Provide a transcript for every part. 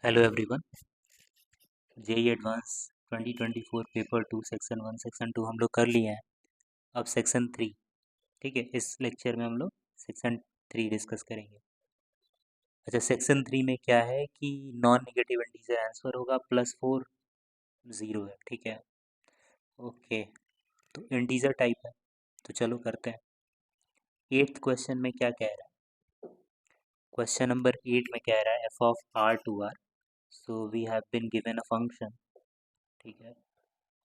Hello everyone. JEE advanced 2024 paper 2 section 1 section 2 हम लोग कर लिए हैं। अब सेक्शन 3, ठीक है, इस लेक्चर में हम लोग सेक्शन 3 डिस्कस करेंगे। अच्छा, सेक्शन 3 में क्या है कि नॉन नेगेटिव इंटीजर आंसर होगा +4 0 है, ठीक है। ओके, तो इंटीजर टाइप है, तो चलो करते हैं। 8th क्वेश्चन में क्या कह रहा है? क्वेश्चन नंबर 8 में कह रहा है f of r to r, so we have been given a function, ठीक है,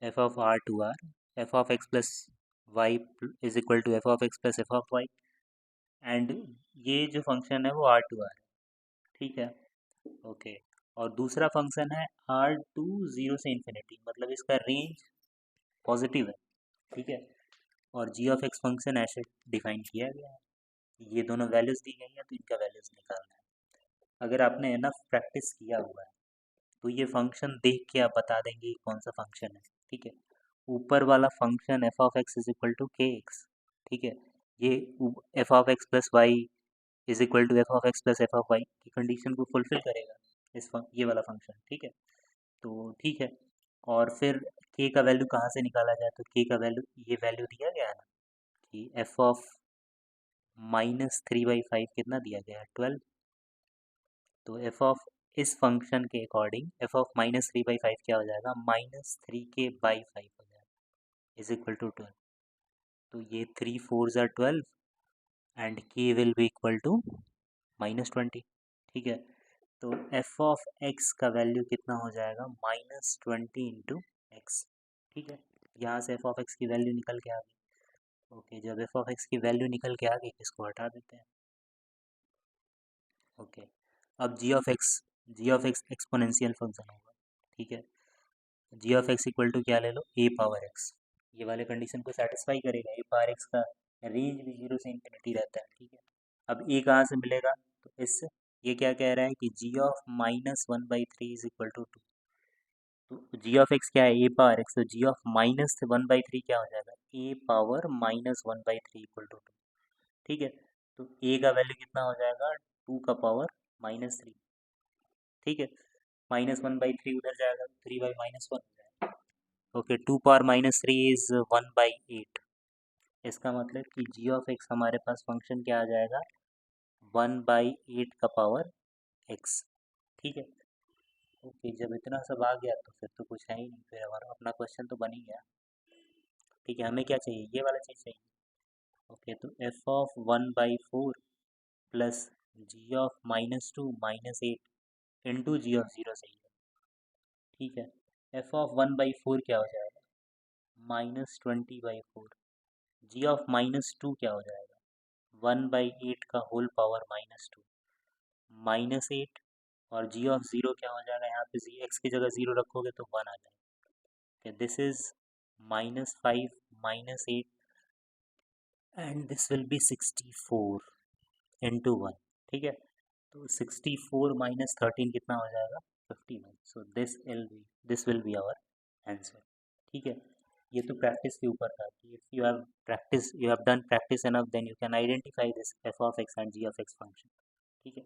f of r to r, f of x plus y is equal to f of x plus f of y, and ये जो function है वो r to r है, ठीक है। Okay, और दूसरा फंक्शन है r टू 0 से इन्फिनिटी, मतलब इसका रेंज पॉजिटिव है, ठीक है। और g ऑफ x फंक्शन ऐसे डिफाइन किया गया है, ये दोनों वैल्यूज दी गई हैं तो इनका वैल्यूज निकालना है। अगर आपने एनफ प्रैक्टिस किया हुआ है तो ये फंक्शन देख के आप बता देंगे कि कौन सा फंक्शन है, ठीक है। ऊपर वाला function f of x is equal to k x, ठीक है, ये f of x plus y is equal to f of x plus f of y की कंडीशन को फुलफिल करेगा ये वाला फंक्शन, ठीक है। तो ठीक है, और फिर के का वैल्यू कहाँ से निकाला जाए, तो के का वैल्यू ये वैल्यू दिया गया है ना कि एफ ऑफ -3/5 कितना दिया गया है 12, तो एफ ऑफ इस फंक्शन के अकॉर्डिंग एफ ऑफ -3/5 क्या हो जाएगा, -3k/5 हो जाएगा इज इक्वल टू 12। तो ये 3 4 ज़ा 12 and k will be equal to -20, ठीक है। तो f ऑफ x का वैल्यू कितना हो जाएगा, -20 इंटू एक्स, ठीक है। यहाँ से f ऑफ x की वैल्यू निकल के आ गई। ओके, जब f ऑफ x की वैल्यू निकल के आ गई इसको हटा देते हैं। ओके, अब जी ऑफ एक्स एक्सपोनेंशियल फंक्शन होगा, ठीक है। जी ऑफ एक्स इक्वल टू क्या ले लो, ए पावर एक्स, ये वाले कंडीशन को सेटिस्फाई करेगा। ए पावर एक्स का रेंज भी 0 से इन्फिनिटी रहता है, ठीक है। अब ए कहाँ से मिलेगा, तो इससे ये क्या कह रहा है कि जी ऑफ -1/3 इज इक्वल टू 2, तो जी ऑफ एक्स क्या है, ए पावर एक्स, तो जी ऑफ -1/3 क्या हो जाएगा, ए पावर -1/3 इक्वल टू 2, ठीक है। तो ए का वैल्यू कितना हो जाएगा, 2 का पावर -3, ठीक है। -1/3 उधर जाएगा, 3/-1 हो जाएगा। ओके, 2 पावर -3 इज 1/8, इसका मतलब कि जी ऑफ एक्स हमारे पास फंक्शन क्या आ जाएगा, 1/8 का पावर एक्स, ठीक है। ओके, जब इतना सब आ गया तो फिर तो कुछ है ही नहीं, फिर हमारा अपना क्वेश्चन तो बन ही गया, ठीक है। हमें क्या चाहिए, ये वाला चीज़ चाहिए। ओके, तो f of 1/4 plus g of -2 -8 into g of 0 चाहिए, ठीक है। एफ ऑफ 1/4 क्या हो जाएगा, -20/4, जी ऑफ -2 क्या हो जाएगा, 1/8 का होल पावर -2, -8, और जी ऑफ 0 क्या हो जाएगा, यहाँ पे जी एक्स की जगह 0 रखोगे तो 1 आ जाएगा। This is -5 -8 and this will B 64 into 1, ठीक है। तो 64 -13 कितना हो जाएगा, 51, so this will be our answer, ठीक है। ये तो प्रैक्टिस के ऊपर था कि if you have done practice enough then you can identify this f of x and g of x function, ठीक है।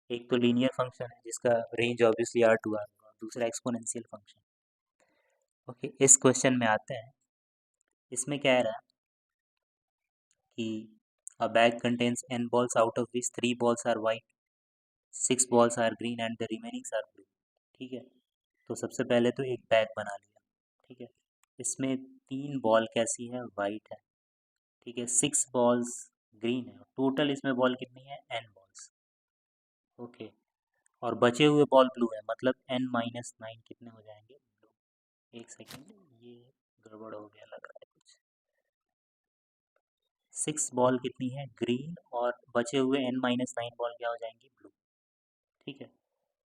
एक तो लीनियर फंक्शन है जिसका range obviously R to R होगा, दूसरा एक्सपोनेंशियल फंक्शन। ओके, इस क्वेश्चन में आते हैं। इसमें क्या है कि a bag contains n balls out of which 3 balls are white, 6 balls are green and the remaining are blue, ठीक है। तो सबसे पहले तो एक बैग बना लिया, ठीक है। इसमें 3 बॉल कैसी है, वाइट है, ठीक है। 6 बॉल्स ग्रीन है, टोटल इसमें बॉल कितनी है, n बॉल्स, ओके। और बचे हुए बॉल ब्लू है, मतलब n-9 कितने हो जाएंगे, ब्लू। एक सेकेंड, ये गड़बड़ हो गया लग रहा है कुछ। 6 बॉल कितनी है, ग्रीन, और बचे हुए n-9 बॉल क्या हो जाएंगी, ब्लू, ठीक है।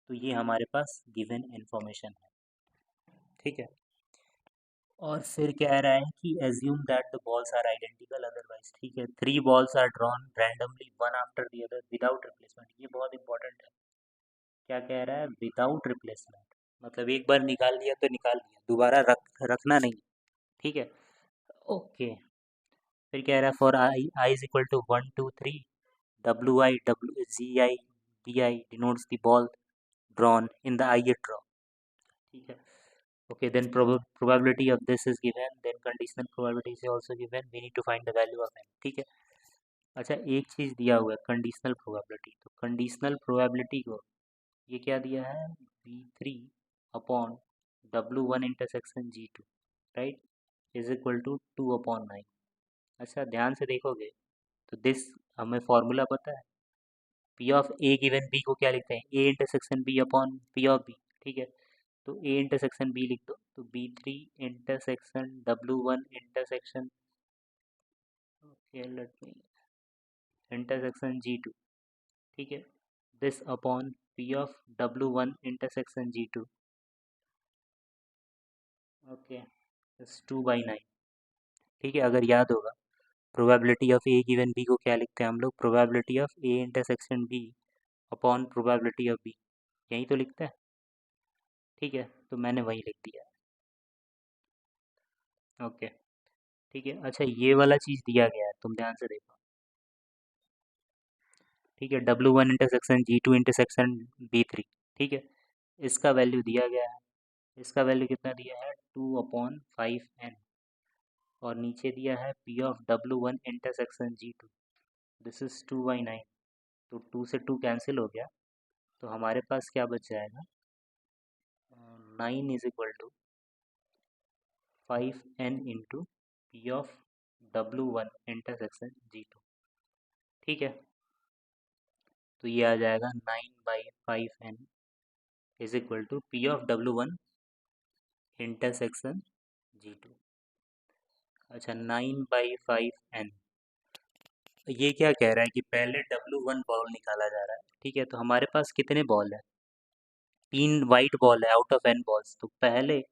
तो ये हमारे पास गिवन इन्फॉर्मेशन है, ठीक है। और फिर कह रहा है कि assume that the balls are identical otherwise, ठीक है। 3 balls are drawn randomly one after the other without replacement, ये बहुत इंपॉर्टेंट है। क्या कह रहा है, विदाउट रिप्लेसमेंट, मतलब एक बार निकाल लिया तो निकाल लिया, दोबारा रखना नहीं, ठीक है। ओके, फिर कह रहा है for i is equal to 1 2 3 WI WGI DI denotes the ball drawn in the ith row, ठीक है. Okay, then probability of this is given, then conditional probability is also given, we need to find the value of n, ठीक है. अच्छा, एक चीज़ दिया हुआ है conditional probability, तो कंडीशनल प्रोबेबिलिटी को ये क्या दिया है, V3 upon W1 intersection G2, right, is equal to 2/9. अच्छा, ध्यान से देखोगे तो दिस हमें फॉर्मूला पता है, P of A given B को क्या लिखते हैं, A intersection B upon P of B, ठीक है. तो A इंटरसेक्शन B लिख दो, तो B3 intersection W1 intersection, okay let me, intersection G2, ठीक है. This upon P of W1 intersection G2, okay, इस 2/9, ठीक है. अगर याद होगा probability of A given B को क्या लिखते हैं हम लोग, probability of A intersection B upon probability of B, यही तो लिखते हैं, ठीक है. तो मैंने वही लिख दिया, ओके, ठीक है. अच्छा, ये वाला चीज़ दिया गया है, तुम ध्यान से देखो, ठीक है. W1 intersection G2 intersection B3, ठीक है. इसका वैल्यू दिया गया है, इसका वैल्यू कितना दिया है, 2/5n, और नीचे दिया है P of W1 intersection G2, this is 2/9, तो 2 से 2 कैंसिल हो गया, तो हमारे पास क्या बच जाएगा, 9 is equal to 5n into P of W1 intersection G2, ठीक है. तो ये आ जाएगा 9/5n is equal to P of W1 intersection G2. अच्छा, 9/5n, ये क्या कह रहा है कि पहले W1 बॉल निकाला जा रहा है, ठीक है. तो हमारे पास कितने बॉल है, 3 वाइट बॉल है आउट ऑफ n बॉल्स, तो पहले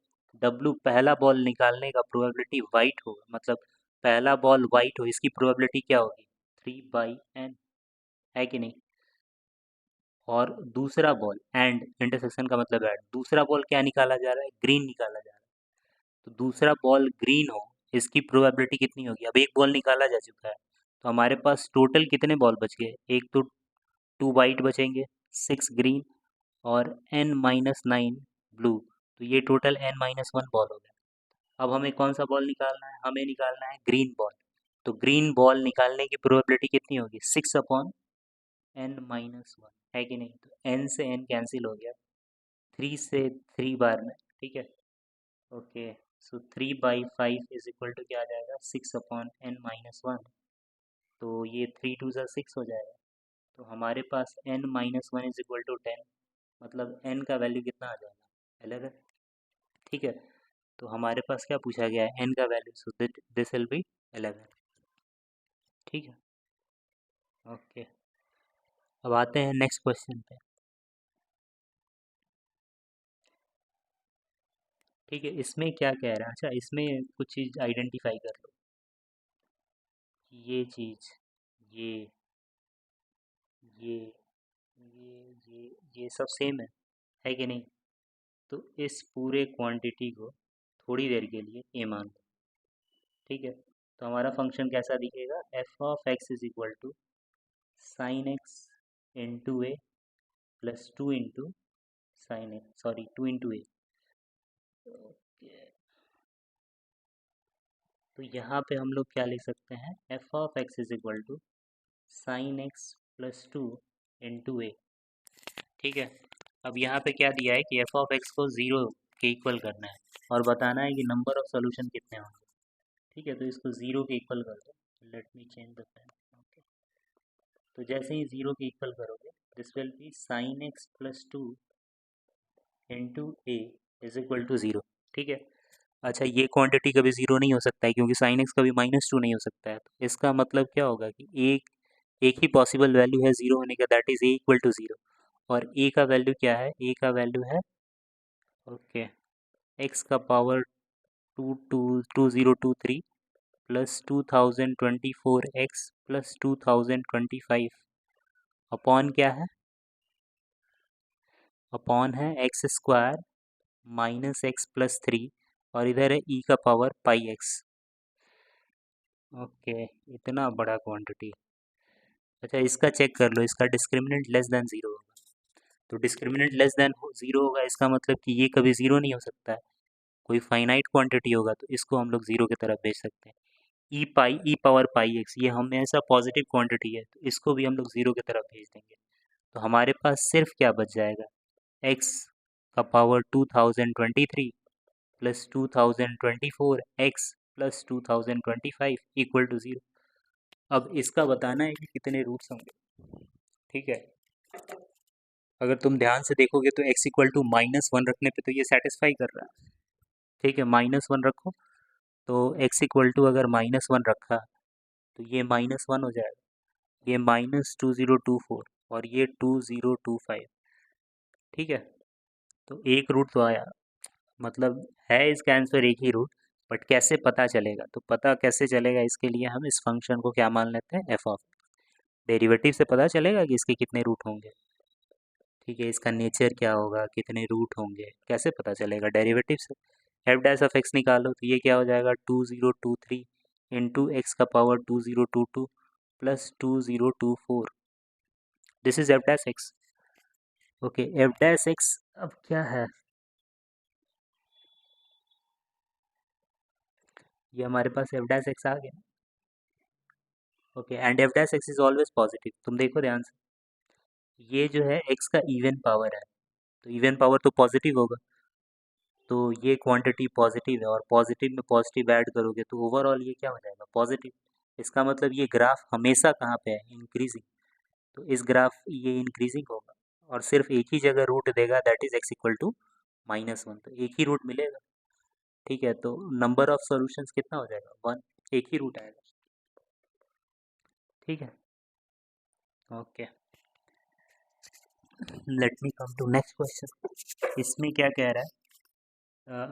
पहला बॉल निकालने का प्रोबेबिलिटी वाइट होगा, मतलब पहला बॉल वाइट हो, इसकी प्रोबेबिलिटी क्या होगी, 3/n, है कि नहीं. और दूसरा बॉल, एंड इंटरसेक्शन का मतलब एड, दूसरा बॉल क्या निकाला जा रहा है, ग्रीन निकाला जा रहा है, तो दूसरा बॉल ग्रीन हो, इसकी प्रोबेबिलिटी कितनी होगी, अब एक बॉल निकाला जा चुका है, तो हमारे पास टोटल कितने बॉल बच गए, एक तो 2 वाइट बचेंगे, 6 ग्रीन, और n-9 ब्लू, तो ये टोटल n-1 बॉल हो गया. अब हमें कौन सा बॉल निकालना है, हमें निकालना है ग्रीन बॉल, तो ग्रीन बॉल निकालने की प्रोबेबिलिटी कितनी होगी, 6/n-1, है कि नहीं. तो n से n कैंसिल हो गया, 3 से 3 बार में, ठीक है. Okay, so 3/5 is equal to क्या आ जाएगा, 6/n-1, तो ये 3 2 सा 6 हो जाएगा, तो हमारे पास n-1 इज इक्वल टू 10, मतलब n का वैल्यू कितना आ जाएगा, 11, ठीक है. तो हमारे पास क्या पूछा गया है, n का value, so this will B 11, ठीक है. ओके, अब आते हैं नेक्स्ट क्वेश्चन पे, ठीक है. इसमें क्या कह रहा है, अच्छा इसमें कुछ चीज़ आइडेंटिफाई कर लो, ये चीज़, ये ये ये सब सेम है कि नहीं. तो इस पूरे क्वांटिटी को थोड़ी देर के लिए ए मान लो, ठीक है. तो हमारा फंक्शन कैसा दिखेगा, F of x is equal to sine X into A plus 2 into sine X, sorry 2 into A. तो यहाँ पे हम लोग क्या लिख सकते हैं, F of x is equal to sine x plus 2 into A, ठीक है. अब यहाँ पे क्या दिया है कि एफ ऑफ एक्स को 0 के इक्वल करना है, और बताना है कि नंबर ऑफ सोल्यूशन कितने होंगे, ठीक है. तो इसको 0 के इक्वल कर दो, let me change the pen, okay. तो जैसे ही 0 के इक्वल करोगे, this will be sine x plus 2 into a is equal to 0, ठीक है. अच्छा, ये क्वांटिटी कभी 0 नहीं हो सकता है, क्योंकि साइन एक्स कभी -2 नहीं हो सकता है, तो इसका मतलब क्या होगा कि एक ही पॉसिबल वैल्यू है 0 होने का, that is a equal to 0, और ए का वैल्यू क्या है, ए का वैल्यू है, ओके, एक्स का power 2023 plus 2024 x plus 2025 upon क्या है, अपॉन है x square minus x plus 3, और इधर है ई का पावर पाई एक्स, ओके. इतना बड़ा क्वांटिटी, अच्छा इसका चेक कर लो, इसका डिस्क्रिमिनेंट लेस देन 0 होगा, तो डिस्क्रिमिनेंट लेस देन ज़ीरो होगा, इसका मतलब कि ये कभी ज़ीरो नहीं हो सकता है, कोई फाइनाइट क्वांटिटी होगा तो इसको हम लोग ज़ीरो की तरफ भेज सकते हैं। ई पावर पाई एक्स ये हमेशा पॉजिटिव क्वांटिटी है, तो इसको भी हम लोग ज़ीरो की तरफ भेज देंगे। तो हमारे पास सिर्फ क्या बच जाएगा, एक्स का power 2023 plus 2024 x plus 2025 equal to zero. अब इसका बताना है कि कितने रूट्स होंगे। ठीक है, अगर तुम ध्यान से देखोगे तो x इक्वल टू -1 रखने पे तो ये सेटिस्फाई कर रहा है। ठीक है, -1 रखो, तो x इक्वल टू अगर -1 रखा तो ये -1 हो जाएगा, ये -2024 और ये 2025। ठीक है, तो एक रूट तो आया, मतलब है इसका आंसर एक ही रूट, बट कैसे पता चलेगा, तो पता कैसे चलेगा इसके लिए हम इस फंक्शन को क्या मान लेते हैं, एफ ऑफ। डेरिवेटिव से पता चलेगा कि इसके कितने रूट होंगे। ठीक है, इसका नेचर क्या होगा, कितने रूट होंगे, कैसे पता चलेगा, डेरिवेटिव से। एफ डैश ऑफ एक्स निकालो तो ये क्या हो जाएगा, 2023 इंटू एक्स का power 2022 plus 2024। This is F dash x. Okay, F dash x अब क्या है, ये हमारे पास एफ डैश एक्स आ गया। Okay, and F dash x is always positive. तुम देखो ध्यान से, ये जो है एक्स का इवन पावर है, तो इवन पावर तो पॉजिटिव होगा, तो ये क्वांटिटी पॉजिटिव है और पॉजिटिव में पॉजिटिव ऐड करोगे तो ओवरऑल ये क्या हो जाएगा, पॉजिटिव। इसका मतलब ये ग्राफ हमेशा कहाँ पे है, इंक्रीजिंग। तो इस ग्राफ ये इंक्रीजिंग होगा और सिर्फ एक ही जगह रूट देगा, that is x equal to -1, तो एक ही रूट मिलेगा। ठीक है, तो नंबर ऑफ सॉल्यूशंस कितना हो जाएगा, 1, एक ही रूट आएगा। ठीक है, okay, let me come to next question. इसमें क्या कह रहा है,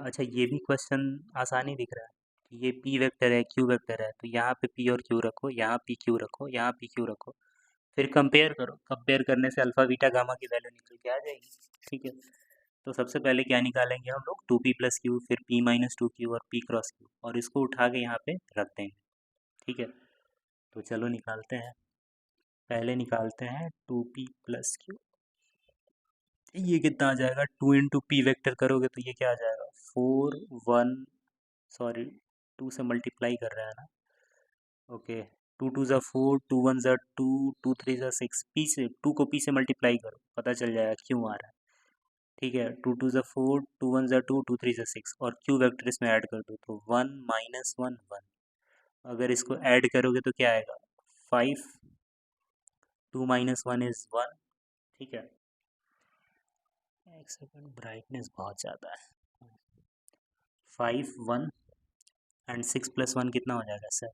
अच्छा ये भी क्वेश्चन आसानी दिख रहा है कि ये पी वेक्टर है, क्यू वेक्टर है, तो यहाँ पे पी और क्यू रखो, यहाँ पी क्यू रखो, यहाँ पी क्यू रखो, फिर कंपेयर करो, कंपेयर करने से अल्फा बीटा गामा की वैल्यू निकल के आ जाएगी। ठीक है, तो सबसे पहले क्या निकालेंगे हम लोग, 2p प्लस क्यू, फिर p माइनस 2q और p क्रॉस क्यू, और इसको उठा के यहाँ पे रख देंगे। ठीक है, तो चलो निकालते हैं, पहले निकालते हैं 2p प्लस क्यू। ये कितना आ जाएगा, 2 इंटू पी वैक्टर करोगे तो ये क्या आ जाएगा, 4 1, सॉरी 2 से मल्टीप्लाई कर रहा है ना। ओके, 2 2 ज़ा 4, 2 1 ज़ा 2, 2 3 ज़ा 6, पी से 2 को पी से मल्टीप्लाई करो, पता चल जाएगा क्यों आ रहा है। ठीक है, 2 2 ज़ा 4, 2 1 ज़ा 2, 2 3 ज़ा 6, और क्यू वेक्टर इसमें ऐड कर दो तो 1 -1 1। अगर इसको ऐड करोगे तो क्या आएगा, 5, 2 -1 इज 1। ठीक है, एक सेकंड, ब्राइटनेस बहुत ज़्यादा है। 5 1 एंड 6 प्लस 1 कितना हो जाएगा, 7।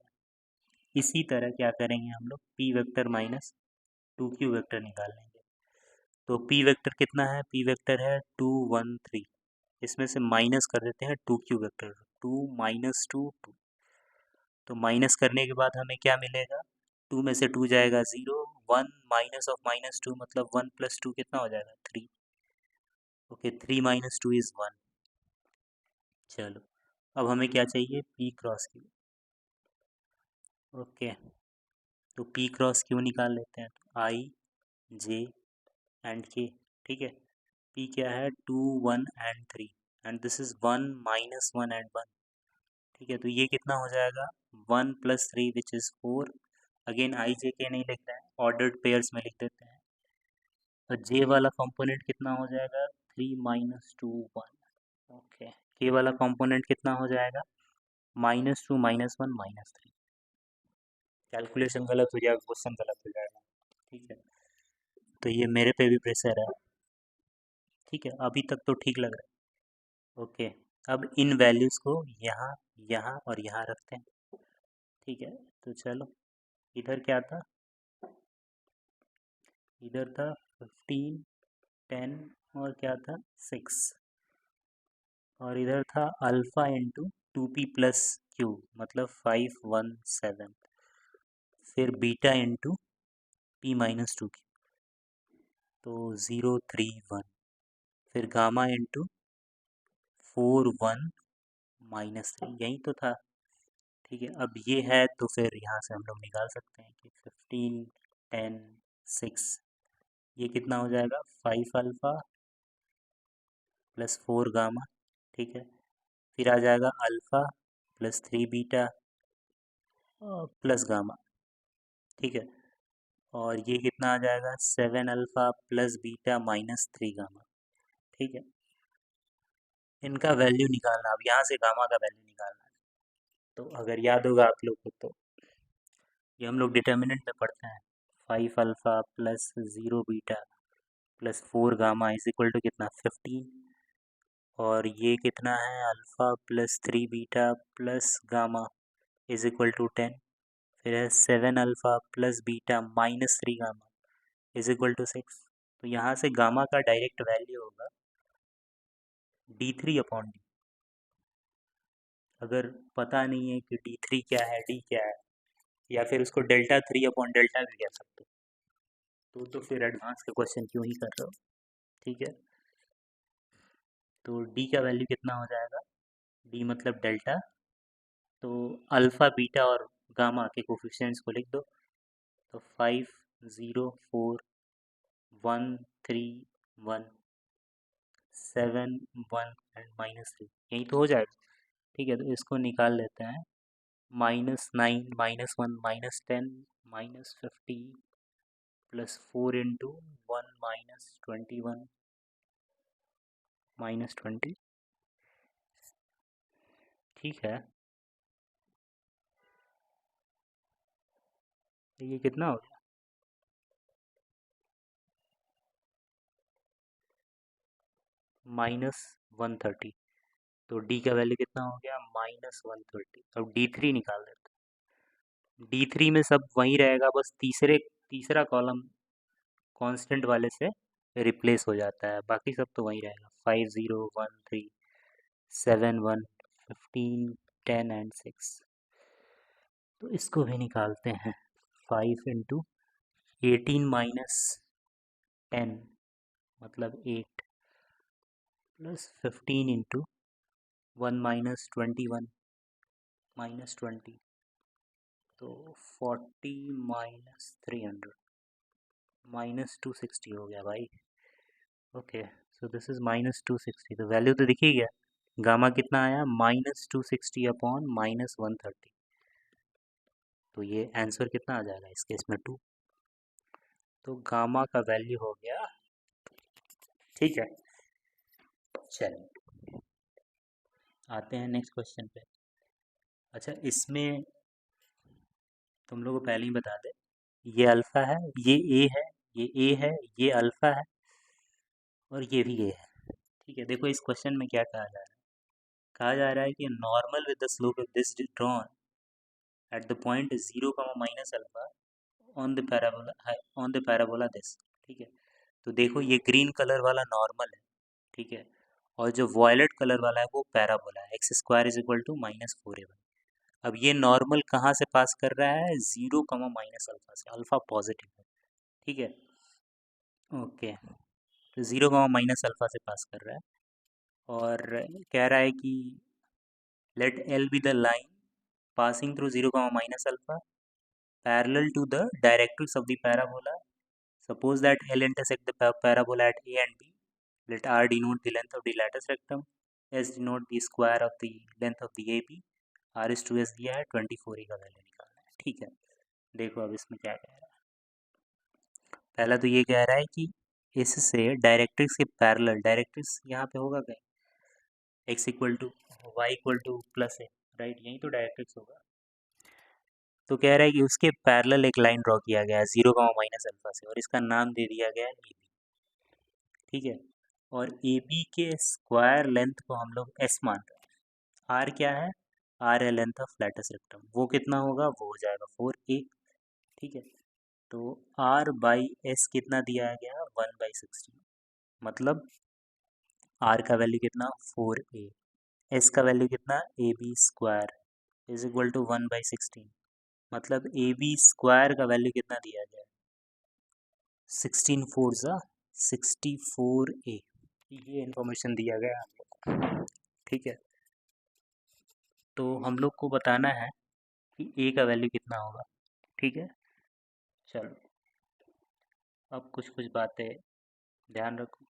इसी तरह क्या करेंगे हम लोग, P vector minus 2q vector निकाल लेंगे। तो p वेक्टर कितना है, p वेक्टर है 2 1 3, इसमें से माइनस कर देते हैं 2q वेक्टर, 2 माइनस 2 2। तो माइनस करने के बाद हमें क्या मिलेगा, 2 में से 2 जाएगा 0, 1 माइनस ऑफ -2 मतलब 1 प्लस 2 कितना हो जाएगा, 3। Okay, 3 minus 2 is 1। चलो, अब हमें क्या चाहिए, p क्रॉस q। ओके, तो p क्रॉस q निकाल लेते हैं, तो i j एंड k। ठीक है, p क्या है, 2 1 and 3, and this is 1 -1 and 1। ठीक है, तो ये कितना हो जाएगा, 1 plus 3 which is 4। Again I J K नहीं लिख रहे हैं, ऑर्डर्ड पेयर्स में लिख देते हैं। तो जे वाला कंपोनेंट कितना हो जाएगा, 3 -2 1। ओके, के वाला कंपोनेंट कितना हो जाएगा, -2 -1 -3। कैलकुलेशन गलत हो जाएगा, क्वेश्चन गलत हो जाएगा। ठीक है, तो ये मेरे पे भी प्रेशर है। ठीक है, अभी तक तो ठीक लग रहा है। ओके, अब इन वैल्यूज़ को यहाँ, यहाँ और यहाँ रखते हैं। ठीक है, तो चलो, इधर क्या था, इधर था 15 10 और क्या था 6, और इधर था alpha into 2p plus Q मतलब 5 1 7, फिर beta into p minus 2q तो 0 3 1, फिर गामा इंटू 4 1 -3, यही तो था। ठीक है, अब ये है तो फिर यहाँ से हम लोग निकाल सकते हैं कि 15 10 6 ये कितना हो जाएगा 5 अल्फ़ा प्लस 4 गामा, ठीक है। फिर आ जाएगा alpha plus 3 beta plus gamma, ठीक है। और ये कितना आ जाएगा 7 alpha plus beta minus 3 gamma, ठीक है। इनका वैल्यू निकालना, अब यहाँ से गामा का वैल्यू निकालना है। तो अगर याद होगा आप लोग को तो ये हम लोग डिटर्मिनेंट में पढ़ते हैं, 5 alpha plus 0 beta plus 4 gamma is equal to कितना 15। और ये कितना है alpha plus 3 beta plus gamma is equal to 10। फिर है 7 alpha plus beta minus 3 gamma is equal to 6। तो यहाँ से गामा का डायरेक्ट वैल्यू होगा d3/d। अगर पता नहीं है कि d3 क्या है, d क्या है, या फिर उसको डेल्टा 3/डेल्टा भी कह सकते हो, तो फिर एडवांस का क्वेश्चन क्यों ही कर रहे हो, ठीक है। तो d का वैल्यू कितना हो जाएगा, d मतलब डेल्टा, तो अल्फ़ा बीटा और गामा के कोफिशिएंट्स को लिख दो। तो 5 0 4 1 3 1 7 1 एंड माइनस 3, यही तो हो जाएगा, ठीक है। तो इसको निकाल लेते हैं, -9 -1 -10 -50 प्लस 4 इंटू 1 -21 -20, ठीक है। तो ये कितना हो गया, -130। तो डी का वैल्यू कितना हो गया -130। अब d3 निकाल देते हैं। d3 में सब वही रहेगा, बस तीसरा कॉलम कांस्टेंट वाले से रिप्लेस हो जाता है, बाकी सब तो वही रहेगा, 5 0 1 3 7 1 15 10 एंड 6। तो इसको भी निकालते हैं, 5 इंटू 18 माइनस 10 मतलब 8 प्लस 15 इंटू 1 -21 -20, तो 40 -300 -260 हो गया भाई। Okay, so this is -260। तो वैल्यू तो दिखी गया, गामा कितना आया -260/-130। तो ये आंसर कितना आ जाएगा इस केस में 2। तो गामा का वैल्यू हो गया, ठीक है। चलिए आते हैं नेक्स्ट क्वेश्चन पे। अच्छा, इसमें तुम लोगों को पहले ही बता दे, ये अल्फ़ा है, ये ए है, ये ए है, ये अल्फ़ा है और ये भी ए है, ठीक है। देखो इस क्वेश्चन में क्या कहा जा रहा है, कहा जा रहा है कि normal with the slope of this drawn at the point 0, minus alpha on the parabola this, ठीक है। तो देखो ये ग्रीन कलर वाला नॉर्मल है, ठीक है, और जो वॉयलेट कलर वाला है वो पैराबोला है, x² is equal to -4a1। अब ये नॉर्मल कहाँ से पास कर रहा है, 0, माइनस अल्फा से, अल्फा पॉजिटिव है, ठीक है। ओके, तो 0, माइनस अल्फा से पास कर रहा है, और कह रहा है कि let L be the line passing through 0, minus alpha parallel to the directrix of the parabola. Suppose that L intersect the parabola at A and B. Let R denote the length of the lattice rectum, S denote the square of the length of the AB, R is 2S दिया है, 24A का value निकालना है, ठीक है। देखो अब इसमें क्या कह रहा है, पहला तो ये कह रहा है कि इससे डायरेक्ट्रिक्स के पैरेलल, डायरेक्ट्रिक्स यहाँ पे होगा कहीं, x equal to y equal to plus है, राइट, यही तो डायरेक्ट्रिक्स होगा। तो कह रहा है कि उसके पैरेलल एक लाइन ड्रॉ किया गया है 0, माइनस अल्फा से, और इसका नाम दे दिया गया है ए बी, ठीक है। और ए बी के स्क्वायर लेंथ को हम लोग एस मान रहे हैं। आर क्या है, आर है लेंथ ऑफ लैटिस रेक्टम, वो कितना होगा, वो हो जाएगा 4a, ठीक है। तो आर बाई एस कितना दिया गया 1/16, मतलब आर का वैल्यू कितना 4a, एस का वैल्यू कितना a b square is equal to 1/16, मतलब ए बी स्क्वायर का वैल्यू कितना दिया गया, 16 4 ज़ा 64a, ये इन्फॉर्मेशन दिया गया है हम लोग को, ठीक है। तो हम लोग को बताना है कि a का वैल्यू कितना होगा, ठीक है। चलो अब कुछ कुछ बातें ध्यान रखो।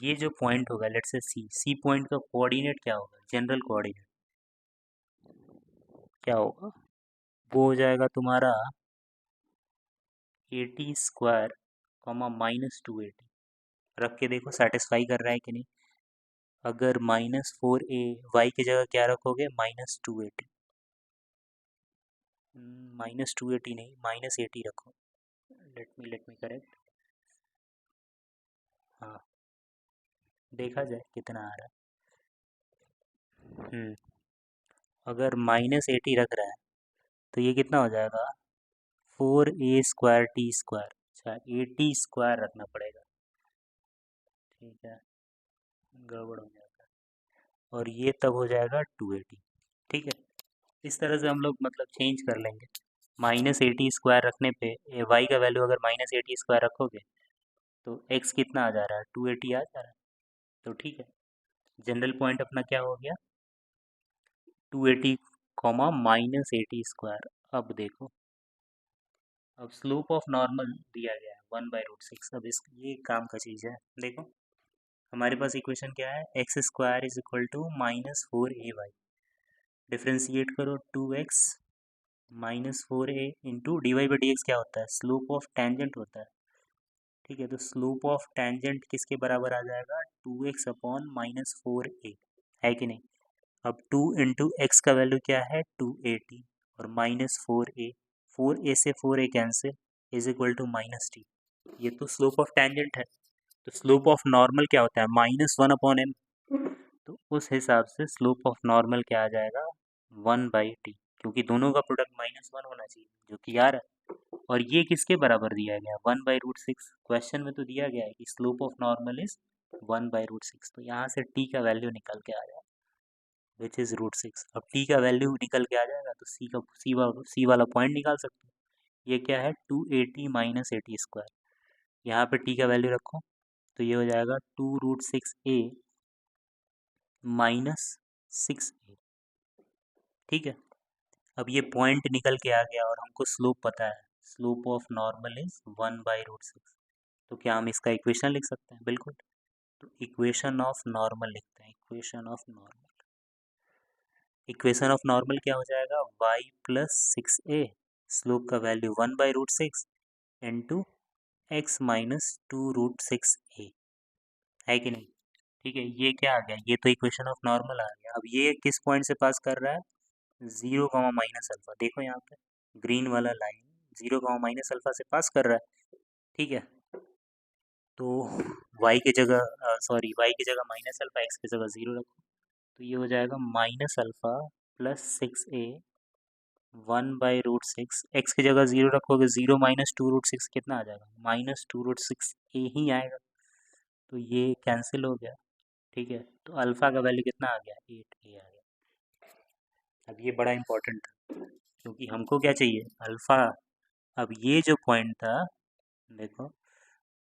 ये जो पॉइंट होगा लेट्स से सी पॉइंट का कोऑर्डिनेट क्या होगा, जनरल कोऑर्डिनेट क्या होगा, वो हो जाएगा तुम्हारा 80² कॉमा -280। रख के देखो सेटिस्फाई कर रहा है कि नहीं। अगर -4a वाई की जगह क्या रखोगे, -280, -280 नहीं -80 रखो। Let me correct. हाँ, देखा जाए कितना आ रहा है। अगर -80 रख रहा है तो ये कितना हो जाएगा, 4a² t²। अच्छा, 80² रखना पड़ेगा, ठीक है, गड़बड़ हो जाएगा। और ये तब हो जाएगा 280, ठीक है। इस तरह से हम लोग मतलब चेंज कर लेंगे। -80² रखने पे वाई का वैल्यू अगर -80² रखोगे तो एक्स कितना आ जा रहा है, 280 आ जा रहा है। तो ठीक है, जनरल पॉइंट अपना क्या हो गया, 280 कॉमा -80²। अब देखो, अब स्लोप ऑफ नॉर्मल दिया गया है 1/√6। अब इस ये काम का चीज़ है। देखो हमारे पास इक्वेशन क्या है, x² is equal to -4ay। Differentiate करो, 2x -4a इंटू dy/dx क्या होता है, स्लोप ऑफ टेंजेंट होता है, ठीक है। तो स्लोप ऑफ टेंजेंट किसके बराबर आ जाएगा, 2x अपॉन -4a, है कि नहीं। अब 2 इंटू एक्स का वैल्यू क्या है, 280, और -4a, 4a से 4a cancel, is equal to -t। ये तो स्लोप ऑफ टेंजेंट है। तो स्लोप ऑफ नॉर्मल क्या होता है, -1/m। तो उस हिसाब से स्लोप ऑफ नॉर्मल क्या आ जाएगा, 1/t, क्योंकि दोनों का प्रोडक्ट -1 होना चाहिए, जो कि यार है। और ये किसके बराबर दिया गया, 1/√6। क्वेश्चन में तो दिया गया है कि स्लोप ऑफ नॉर्मल इज 1/√6। तो यहाँ से t का वैल्यू निकल के आ जाएगा, विच इज़ √6। अब t का वैल्यू निकल के आ जाएगा तो सी वाला पॉइंट निकाल सकते हो। ये क्या है, 280 -80²। यहाँ पे t का वैल्यू रखो तो ये हो जाएगा 2√6a -6a, ठीक है। अब ये पॉइंट निकल के आ गया और हमको स्लोप पता है, स्लोप ऑफ नॉर्मल इज 1/√6। तो क्या हम इसका इक्वेशन लिख सकते हैं, बिल्कुल। तो इक्वेशन ऑफ नॉर्मल लिखते हैं, इक्वेशन ऑफ नॉर्मल क्या हो जाएगा, y + 6a, स्लोप का वैल्यू 1/√6 इंटू x - 2√6a, है कि नहीं। ठीक है, ये क्या आ गया, ये तो इक्वेशन ऑफ नॉर्मल आ गया। अब ये किस पॉइंट से पास कर रहा है, 0, -अल्फा। देखो यहाँ पे ग्रीन वाला लाइन 0, -अल्फा से पास कर रहा है, ठीक है। तो y की जगह y की जगह -अल्फा, x की जगह 0 रखो। तो ये हो जाएगा -अल्फा + 6a 1/√6। x की जगह 0 रखोगे, 0 - 2√6 कितना आ जाएगा, -2√6a ही आएगा। तो ये कैंसिल हो गया, ठीक है। तो अल्फ़ा का वैल्यू कितना आ गया, 8a आ गया। अब ये बड़ा इंपॉर्टेंट था, क्योंकि हमको क्या चाहिए, अल्फ़ा। अब ये जो पॉइंट था, देखो,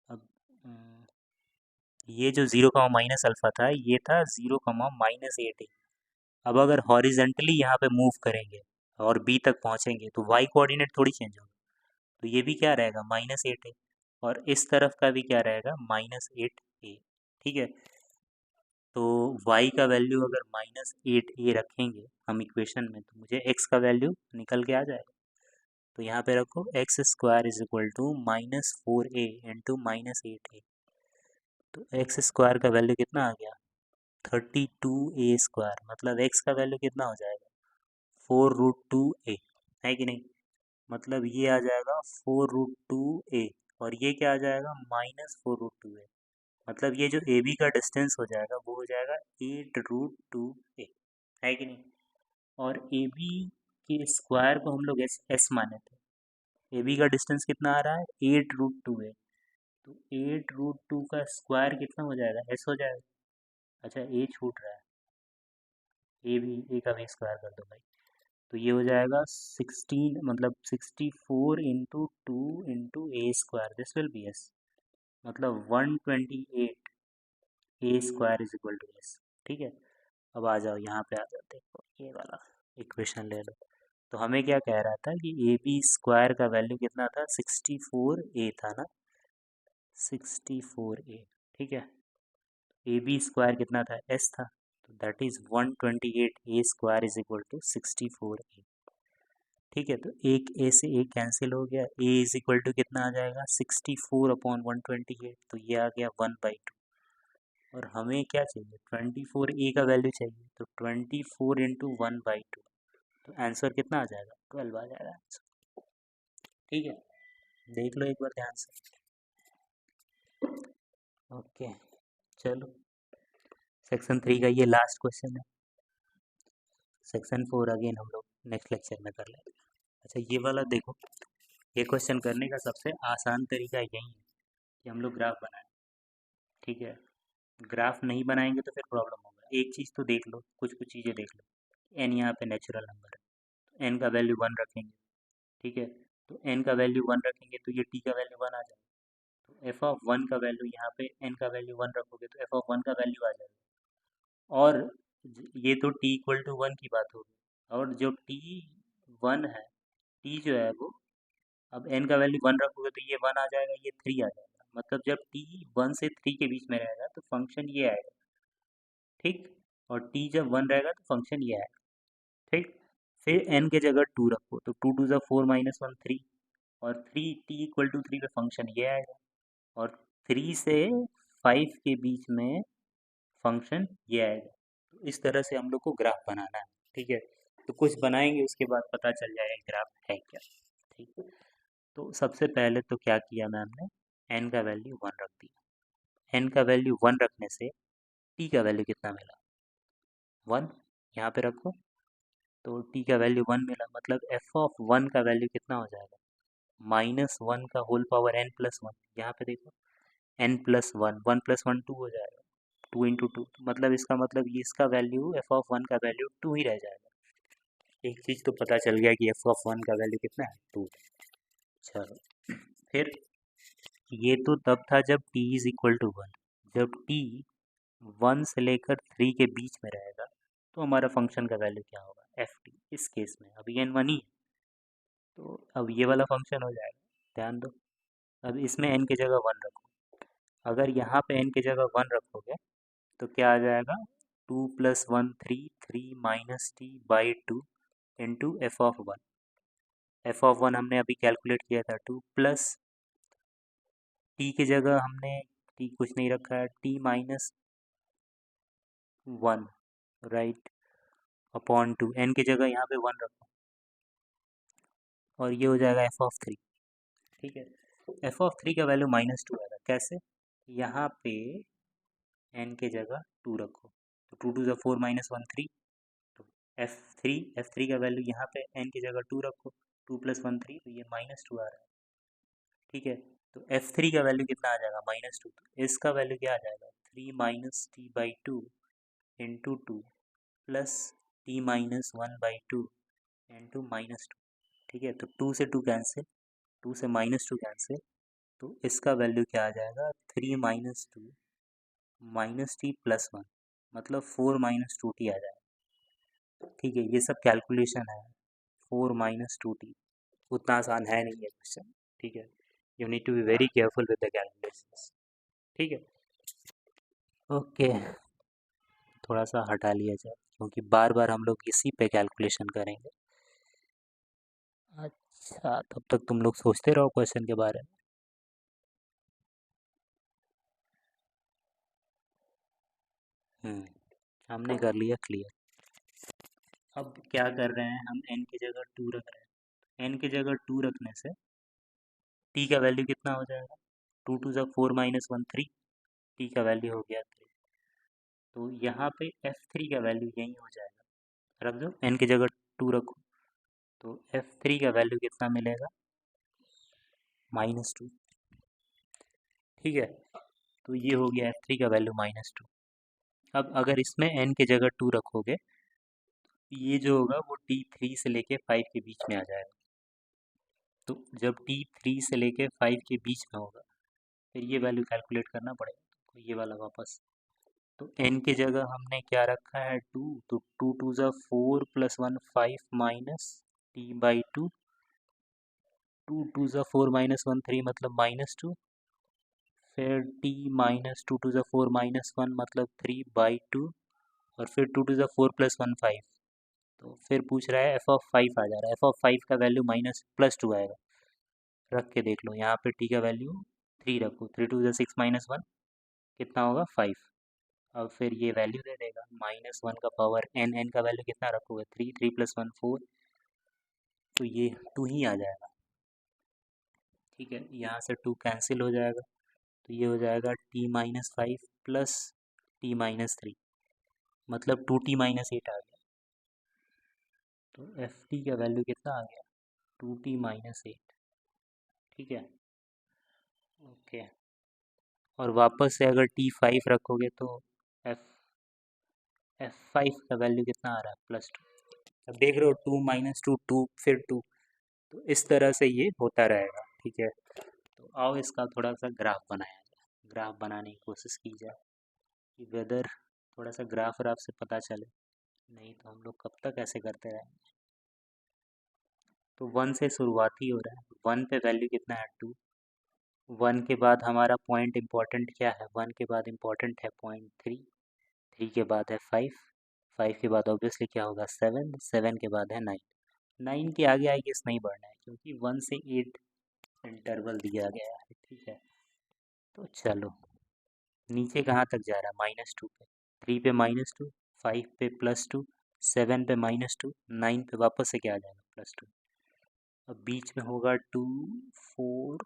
अब ये जो 0, -अल्फा था, ये था 0, -8a। अब अगर हॉरिजेंटली यहाँ पे मूव करेंगे और b तक पहुँचेंगे तो y कोऑर्डिनेट थोड़ी चेंज होगा। तो ये भी क्या रहेगा, -8a, और इस तरफ का भी क्या रहेगा, -8a, ठीक है। तो y का वैल्यू अगर -8a रखेंगे हम इक्वेशन में, तो मुझे x का वैल्यू निकल के आ जाएगा। तो यहाँ पे रखो, x² is equal to -4a into -8a। तो x² का वैल्यू कितना आ गया, 32a²। मतलब x का वैल्यू कितना हो जाएगा, 4√2a, है कि नहीं। मतलब ये आ जाएगा 4√2a, और ये क्या आ जाएगा, -4√2a। मतलब ये जो ए बी का डिस्टेंस हो जाएगा वो हो जाएगा 8√2a, है कि नहीं। और ए बी के स्क्वायर को हम लोग एस माने थे। ए बी का डिस्टेंस कितना आ रहा है, 8√2a। तो 8√2 का स्क्वायर कितना हो जाएगा, एस हो जाएगा। अच्छा, ए छूट रहा है, ए का भी स्क्वायर कर दो भाई। तो ये हो जाएगा 16, मतलब 64 into 2 into a², this will B S. मतलब 128 a² is equal to S, ठीक है। अब आ जाओ यहाँ पे, आ जाओ, देखो ये वाला इक्वेशन ले लो। तो हमें क्या कह रहा था कि ए बी स्क्वायर का वैल्यू कितना था, 64a था ना, 64a। ठीक है, ए बी स्क्वायर कितना था, s था, तो that is 128a square is equal to 64a। ठीक है, तो एक ए से एक कैंसिल हो गया, ए इज इक्वल टू कितना आ जाएगा, 64/128, तो ये आ गया 1/2। और हमें क्या चाहिए, 24a का वैल्यू चाहिए, तो 24 इंटू 1/2, तो आंसर कितना आ जाएगा, 12 आ जाएगा आंसर। ठीक है, देख लो एक बार ध्यान से। ओके, चलो सेक्शन 3 का ये लास्ट क्वेश्चन है। सेक्शन 4 अगेन हम लोग नेक्स्ट लेक्चर में कर लेंगे। अच्छा, ये वाला देखो, ये क्वेश्चन करने का सबसे आसान तरीका यही है कि हम लोग ग्राफ बनाएं। ठीक है, ग्राफ नहीं बनाएंगे तो फिर प्रॉब्लम होगा। एक चीज़ तो देख लो, कुछ कुछ चीज़ें देख लो। एन यहाँ पे नेचुरल नंबर है, तो एन का वैल्यू 1 रखेंगे। ठीक है, तो एन का वैल्यू 1 रखेंगे तो ये टी का वैल्यू 1 आ जाएगा। तो एफ ऑफ 1 का वैल्यू यहाँ पे एन का वैल्यू 1 रखोगे तो एफ ऑफ 1 का वैल्यू आ जाएगा। और ये तो टी इक्वल टू 1 की बात होगी, और जो टी 1 है, टी जो है वो, अब एन का वैल्यू 1 रखोगे तो ये 1 आ जाएगा, ये 3 आ जाएगा। मतलब जब टी 1 से 3 के बीच में रहेगा तो फंक्शन ये आएगा। ठीक, और टी जब 1 रहेगा तो फंक्शन ये आएगा। ठीक, फिर एन के जगह 2 रखो, तो 2 2 4 माइनस 1 3, और 3 टी इक्वल टू 3 पे फंक्शन ये आएगा। और 3 से 5 के बीच में फंक्शन ये आएगा। तो इस तरह से हम लोग को ग्राफ बनाना है। ठीक है, तो कुछ बनाएंगे उसके बाद पता चल जाएगा ग्राफ है क्या। ठीक है, तो सबसे पहले तो क्या किया मैम ने, एन का वैल्यू 1 रख दिया। एन का वैल्यू 1 रखने से टी का वैल्यू कितना मिला, 1, यहाँ पे रखो, तो टी का वैल्यू 1 मिला। मतलब एफ ऑफ 1 का वैल्यू कितना हो जाएगा, -1 का होल पावर n प्लस 1। यहाँ पे देखो, n प्लस 1, 1 प्लस 1 2 हो जाएगा, 2 इंटू 2, मतलब इसका मतलब ये इसका वैल्यू एफ ऑफ 1 का वैल्यू 2 ही रह जाएगा। एक चीज़ तो पता चल गया कि एफ ऑफ 1 का वैल्यू कितना है, 2। चलो फिर ये तो तब था जब t इज इक्वल टू 1। जब t 1 से लेकर 3 के बीच में रहेगा तो हमारा फंक्शन का वैल्यू क्या होगा, एफ टी। इस केस में अभी n 1 ही है, तो अब ये वाला फंक्शन हो जाएगा। ध्यान दो, अब इसमें n की जगह 1 रखो। अगर यहाँ पे n की जगह 1 रखोगे तो क्या आ जाएगा, 2 plus 1 3, 3 minus T by 2 into F of 1। F of 1 हमने अभी कैलकुलेट किया था, 2 प्लस टी की जगह हमने टी कुछ नहीं रखा है, t minus 1, right, upon 2, n की जगह यहाँ पे 1 रखो, और ये हो जाएगा एफ ऑफ 3। ठीक है, एफ ऑफ 3 का वैल्यू -2 आएगा। कैसे, यहाँ पे एन के जगह 2 रखो, तो 2 2 ज़ा 4 माइनस 1 3, तो एफ थ्री का वैल्यू यहाँ पे एन की जगह 2 रखो, 2 प्लस 1 3, तो ये -2 आ रहा है। ठीक है, तो F3 का वैल्यू कितना आ जाएगा, -2, तो इसका वैल्यू क्या आ जाएगा, 3 minus T by 2 into 2 plus T minus 1 by 2 into -2। ठीक है, तो 2 से 2 कैंसिल, 2 से -2 कैंसिल, तो इसका वैल्यू क्या आ जाएगा, 3 माइनस 2 माइनस टी प्लस 1, मतलब 4 माइनस 2 टी आ जाएगा। ठीक है, ये सब कैलकुलेशन है, 4 माइनस 2 टी, उतना आसान है नहीं है क्वेश्चन। ठीक है, you need to be very careful with the calculations. ठीक है, ओके, थोड़ा सा हटा लिया जाए क्योंकि बार बार हम लोग इसी पे कैलकुलेशन करेंगे। अच्छा, तब तक तुम लोग सोचते रहो क्वेश्चन के बारे में। हमने कर लिया क्लियर। अब क्या कर रहे हैं हम, n की जगह 2 रख रहे हैं। n की जगह 2 रखने से t का वैल्यू कितना हो जाएगा, 2 2 ज़ा 4 माइनस 1 3, t का वैल्यू हो गया 3। तो यहाँ पे f3 का वैल्यू यही हो जाएगा, रख दो, n की जगह 2 रखो, तो f3 का वैल्यू कितना मिलेगा, -2। ठीक है, तो ये हो गया f3 का वैल्यू -2। अब अगर इसमें n की जगह 2 रखोगे, ये जो होगा वो t3 से लेके 5 के बीच में आ जाएगा। तो जब t3 से लेके 5 के बीच में होगा, फिर ये वैल्यू कैलकुलेट करना पड़ेगा, तो ये वाला वापस, तो n की जगह हमने क्या रखा है, 2, तो 2 2 ज़ा 4 प्लस 1 5 माइनस t/2, 2 2 ज़ा 4 -1 3 मतलब -2, फिर t-2 4 -1 मतलब 3/2, और फिर 2 2 4 + 1 5। तो फिर पूछ रहा है एफ ऑफ 5 आ जा रहा है, एफ ऑफ 5 का वैल्यू -+2 आएगा। रख के देख लो, यहाँ पे t का वैल्यू 3 रखो, 3 2 6 -1 कितना होगा 5। अब फिर ये वैल्यू दे देगा -1 का पावर n का वैल्यू कितना रखोगे 3 3 + 1 4, तो ये 2 ही आ जाएगा। ठीक है, यहाँ से 2 कैंसिल हो जाएगा, तो ये हो जाएगा t-5 + t-3 मतलब 2t-8 आ गया। तो एफ टी का वैल्यू कितना आ गया 2t-8। ठीक है, ओके। और वापस से अगर t5 रखोगे तो f5 का वैल्यू कितना आ रहा है +2। अब देख रहे हो 2 -2 2 फिर 2, तो इस तरह से ये होता रहेगा। ठीक है, तो आओ इसका थोड़ा सा ग्राफ बनाया जाए, ग्राफ बनाने की कोशिश की जाए कि वेदर थोड़ा सा ग्राफ और आपसे पता चले, नहीं तो हम लोग कब तक ऐसे करते रहेंगे। तो 1 से शुरुआत ही हो रहा है, 1 पे वैल्यू कितना है 2, 1 के बाद हमारा पॉइंट इम्पोर्टेंट क्या है, 1 के बाद इम्पोर्टेंट है पॉइंट 3, 3 के बाद है 5, 5 के बाद ऑब्वियसली क्या होगा 7, 7 के बाद है 9, 9 के आगे आई गेस नहीं बढ़ना है क्योंकि 1 से 8 इंटरवल दिया गया है। ठीक है, तो चलो नीचे कहाँ तक जा रहा है -2 पे, 3 पे -2, 5 पे +2, 7 पे -2, 9 पे वापस से क्या आ जाएगा +2। अब बीच में होगा 2 4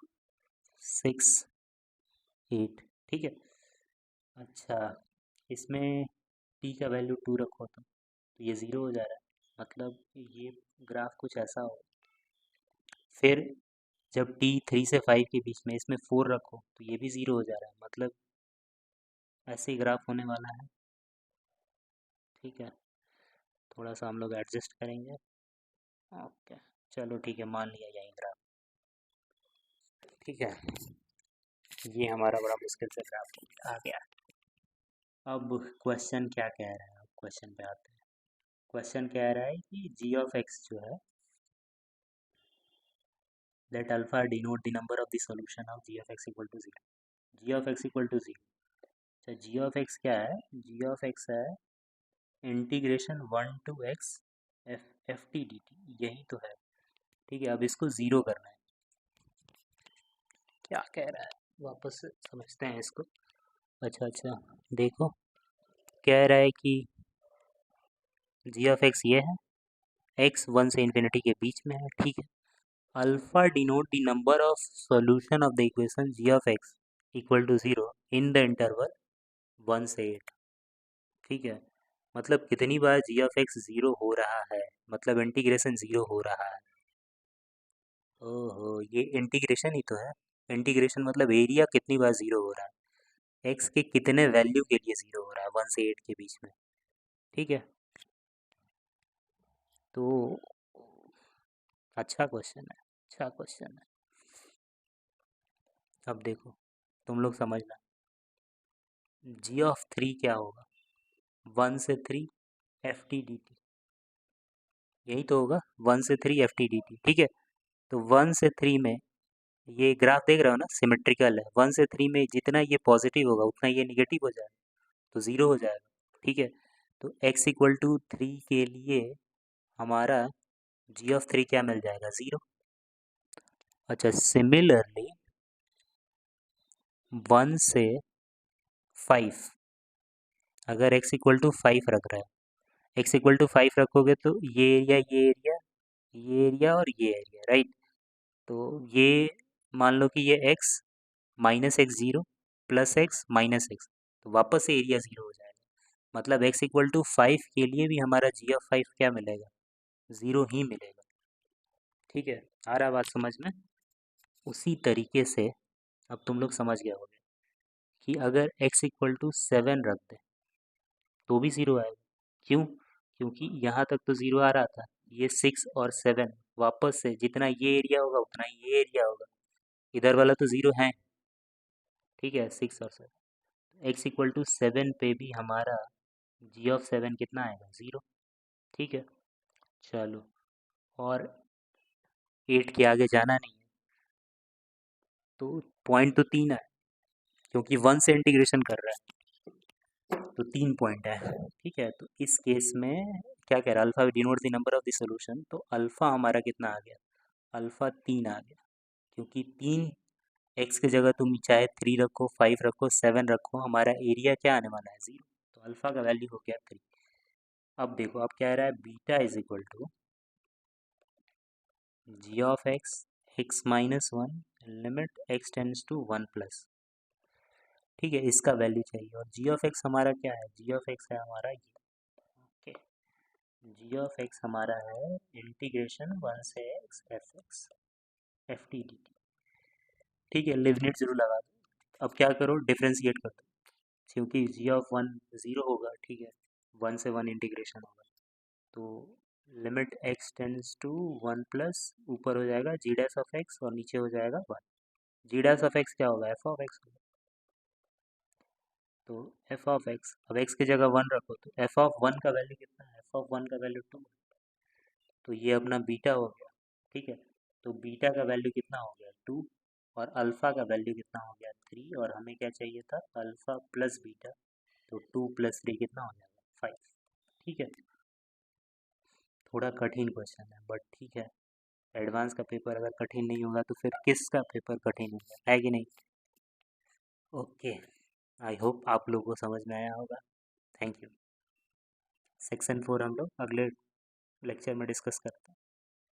6 8। ठीक है, अच्छा इसमें t का वैल्यू 2 रखो तो ये 0 हो जा रहा है, मतलब ये ग्राफ कुछ ऐसा हो। फिर जब t 3 से 5 के बीच में इसमें 4 रखो तो ये भी 0 हो जा रहा है, मतलब ऐसे ही ग्राफ होने वाला है। ठीक है, थोड़ा सा हम लोग एडजस्ट करेंगे। ओके, चलो ठीक है, मान लिया यही ग्राफ। ठीक है, ये हमारा बड़ा मुश्किल से ग्राफ आ गया। अब क्वेश्चन क्या कह रहा है, अब क्वेश्चन पे आते हैं। क्वेश्चन कह रहा है कि जी ऑफ एक्स जो है, that alpha denote the number of the solution of g of x equal to 0, g of x equal to 0। अच्छा g of x क्या है, g of x है integration 1 to x F T D T, यही तो है। ठीक है, अब इसको 0 करना है। क्या कह रहा है वापस से समझते हैं इसको। अच्छा देखो, कह रहा है कि जी ऑफ एक्स ये है, एक्स 1 से इन्फिनिटी के बीच में है। ठीक है, alpha denote the number of solution of the equation g of x equal to 0 in the interval 1 से 8। ठीक है, मतलब कितनी बार जी ऑफ एक्स 0 हो रहा है, मतलब इंटीग्रेशन 0 हो रहा है। ओहो, ये इंटीग्रेशन ही तो है। इंटीग्रेशन मतलब एरिया कितनी बार 0 हो रहा है, एक्स के कितने वैल्यू के लिए 0 हो रहा है 1 से 8 के बीच में। ठीक है, तो अच्छा क्वेश्चन है, अच्छा क्वेश्चन है। अब देखो तुम लोग समझना, जी ऑफ 3 क्या होगा 1 से 3 एफ टी डी टी, यही तो होगा 1 से 3 एफ टी डी टी। ठीक है, तो 1 से 3 में ये ग्राफ देख रहे हो ना, सिमेट्रिकल है। 1 से 3 में जितना ये पॉजिटिव होगा उतना ये निगेटिव हो जाएगा, तो 0 हो जाएगा। ठीक है, तो x इक्वल टू 3 के लिए हमारा जी ऑफ 3 क्या मिल जाएगा 0। अच्छा सिमिलरली 1 से 5, अगर x इक्वल टू 5 रख रहा है, x इक्वल टू 5 रखोगे तो ये एरिया ये एरिया ये एरिया और ये एरिया, राइट। तो ये मान लो कि ये x -x 0 plus x minus x, तो वापस से एरिया 0 हो जाएगा। मतलब x इक्वल टू 5 के लिए भी हमारा जी ऑफ 5 क्या मिलेगा 0 ही मिलेगा। ठीक है, आ रहा बात समझ में। उसी तरीके से अब तुम लोग समझ गए होगे कि अगर x इक्वल टू 7 रख दे तो भी 0 आएगा। क्यों, क्योंकि यहाँ तक तो 0 आ रहा था, ये 6 और 7 वापस से जितना ये एरिया होगा उतना ही ये एरिया होगा, इधर वाला तो 0 है। ठीक है, 6 और 7, x इक्वल टू 7 पे भी हमारा जी ऑफ 7 कितना आएगा 0। ठीक है, चलो और 8 के आगे जाना नहीं है, तो पॉइंट तो 3 है क्योंकि 1 से इंटीग्रेशन कर रहा है, तो 3 पॉइंट है। ठीक है, तो इस केस में क्या कह रहा है, alpha denote the number of the solution, तो अल्फा हमारा कितना आ गया, अल्फा 3 आ गया, क्योंकि 3 एक्स की जगह तुम चाहे 3 रखो, 5 रखो, 7 रखो, हमारा एरिया क्या आने वाला है, 0। तो अल्फा का वैल्यू हो गया 3। अब देखो, अब क्या रहा है, beta is equal to g of x minus 1 limit x tends to 1 plus. ठीक है, इसका वैल्यू चाहिए, और जी ऑफ एक्स हमारा क्या है, जी ऑफ एक्स है हमारा ये। ओके, जी ऑफ एक्स हमारा है इंटीग्रेशन 1 से x F T D T. ठीक है, लिमिट जरूर लगा दो। अब क्या करो, डिफ्रेंशिएट कर दो, क्योंकि जी ऑफ 1 0 होगा। ठीक है, 1 से 1 इंटीग्रेशन होगा, तो limit x tends to 1 plus, ऊपर हो जाएगा जी डैश ऑफ एक्स और नीचे हो जाएगा 1। जी डैश ऑफ एक्स क्या होगा, एफ ऑफ एक्स होगा, तो एफ ऑफ एक्स, अब एक्स की जगह 1 रखो, तो एफ ऑफ 1 का वैल्यू कितना है, एफ ऑफ 1 का वैल्यू 2, तो ये अपना बीटा हो गया। ठीक है, तो बीटा का वैल्यू कितना हो गया, 2, और अल्फ़ा का वैल्यू कितना हो गया, 3, और हमें क्या चाहिए था, अल्फ़ा प्लस बीटा, तो 2 प्लस 3 कितना हो जाएगा, 5। ठीक है, थोड़ा कठिन क्वेश्चन है, बट ठीक है, एडवांस का पेपर अगर कठिन नहीं होगा तो फिर किसका पेपर कठिन होगा, है कि नहीं। ओके, आई होप आप लोगों को समझ में आया होगा। Thank you. सेक्शन 4 हम लोग अगले लेक्चर में डिस्कस करते हैं।